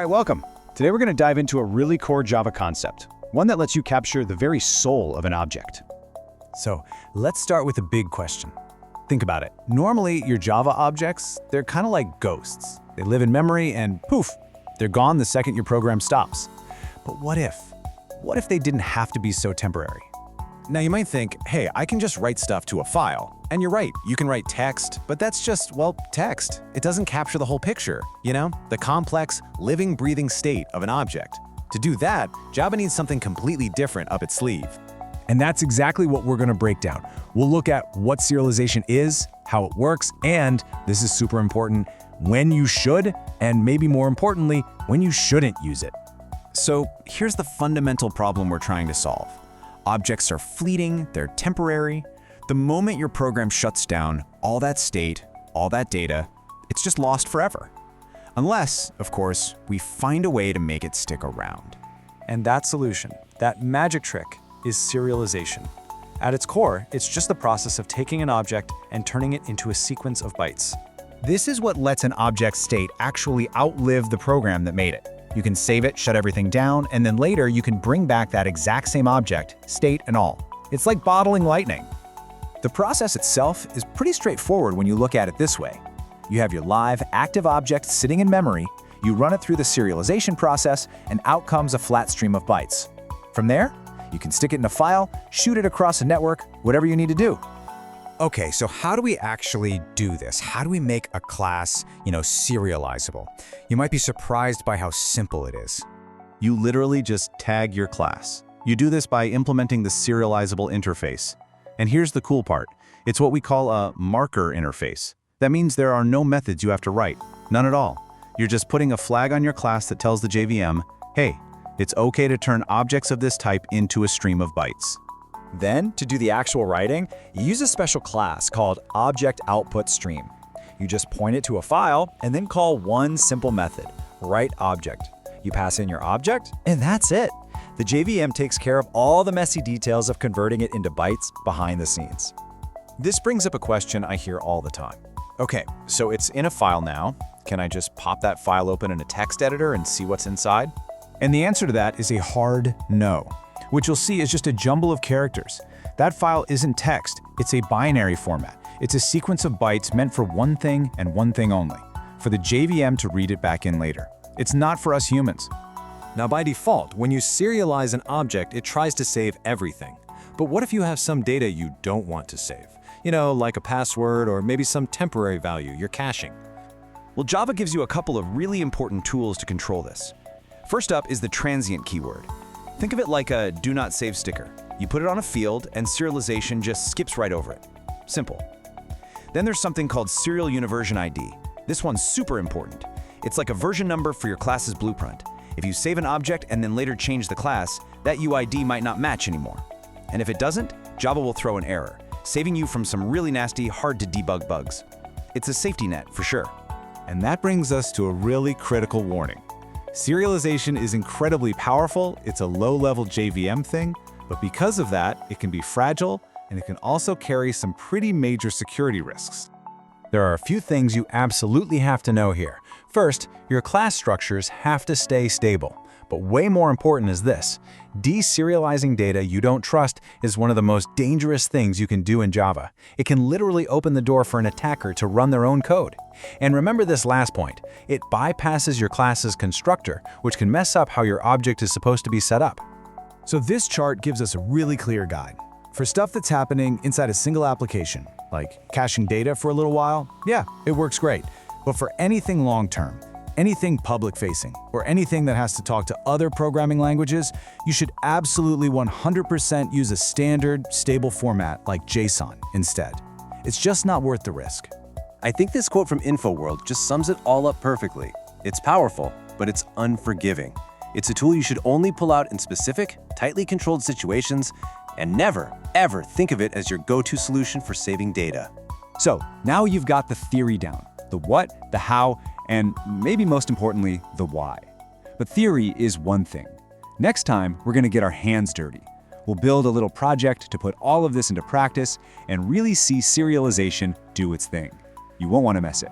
right, welcome. Today we're going to dive into a really core Java concept, one that lets you capture the very soul of an object. So let's start with a big question. Think about it. Normally, your Java objects, they're kind of like ghosts. They live in memory and poof, they're gone the second your program stops. But what if? What if they didn't have to be so temporary? Now you might think, hey, I can just write stuff to a file. And you're right, you can write text, but that's just, well, text. It doesn't capture the whole picture, the complex, living, breathing state of an object. To do that, Java needs something completely different up its sleeve. And that's exactly what we're going to break down. We'll look at what serialization is, how it works, and, this is super important, when you should, and maybe more importantly, when you shouldn't use it. So here's the fundamental problem we're trying to solve. Objects are fleeting, they're temporary. The moment your program shuts down, all that state, all that data, it's just lost forever. Unless, of course, we find a way to make it stick around. And that solution, that magic trick, is serialization. At its core, it's just the process of taking an object and turning it into a sequence of bytes. This is what lets an object state actually outlive the program that made it. You can save it, shut everything down, and then later you can bring back that exact same object, state and all. It's like bottling lightning. The process itself is pretty straightforward when you look at it this way. You have your live, active object sitting in memory, you run it through the serialization process, and out comes a flat stream of bytes. From there, you can stick it in a file, shoot it across a network, whatever you need to do. Okay, so how do we actually do this? How do we make a class, serializable? You might be surprised by how simple it is. You literally just tag your class. You do this by implementing the serializable interface. And here's the cool part. It's what we call a marker interface. That means there are no methods you have to write. None at all. You're just putting a flag on your class that tells the JVM, hey, it's okay to turn objects of this type into a stream of bytes. Then, to do the actual writing, you use a special class called ObjectOutputStream. You just point it to a file and then call one simple method, writeObject. You pass in your object, and that's it. The JVM takes care of all the messy details of converting it into bytes behind the scenes. This brings up a question I hear all the time. Okay, so it's in a file now. Can I just pop that file open in a text editor and see what's inside? And the answer to that is a hard no, which you'll see is just a jumble of characters. That file isn't text, it's a binary format. It's a sequence of bytes meant for one thing and one thing only, for the JVM to read it back in later. It's not for us humans. Now by default, when you serialize an object, it tries to save everything. But what if you have some data you don't want to save? Like a password or maybe some temporary value you're caching. Well, Java gives you a couple of really important tools to control this. First up is the transient keyword. Think of it like a do not save sticker. You put it on a field and serialization just skips right over it. Simple. Then there's something called SerialVersionUID. This one's super important. It's like a version number for your class's blueprint. If you save an object and then later change the class, that UID might not match anymore. And if it doesn't, Java will throw an error, saving you from some really nasty, hard to debug bugs. It's a safety net for sure. And that brings us to a really critical warning. Serialization is incredibly powerful, it's a low-level JVM thing, but because of that, it can be fragile and it can also carry some pretty major security risks. There are a few things you absolutely have to know here. First, your class structures have to stay stable. But way more important is this. Deserializing data you don't trust is one of the most dangerous things you can do in Java. It can literally open the door for an attacker to run their own code. And remember this last point. It bypasses your class's constructor, which can mess up how your object is supposed to be set up. So this chart gives us a really clear guide. For stuff that's happening inside a single application, like caching data for a little while, yeah, it works great. But for anything long-term, anything public-facing, or anything that has to talk to other programming languages, you should absolutely 100% use a standard, stable format like JSON instead. It's just not worth the risk. I think this quote from InfoWorld just sums it all up perfectly. It's powerful, but it's unforgiving. It's a tool you should only pull out in specific, tightly controlled situations, and never, ever think of it as your go-to solution for saving data. So now you've got the theory down. The what, the how, and maybe most importantly, the why. But theory is one thing. Next time, we're going to get our hands dirty. We'll build a little project to put all of this into practice and really see serialization do its thing. You won't want to miss it.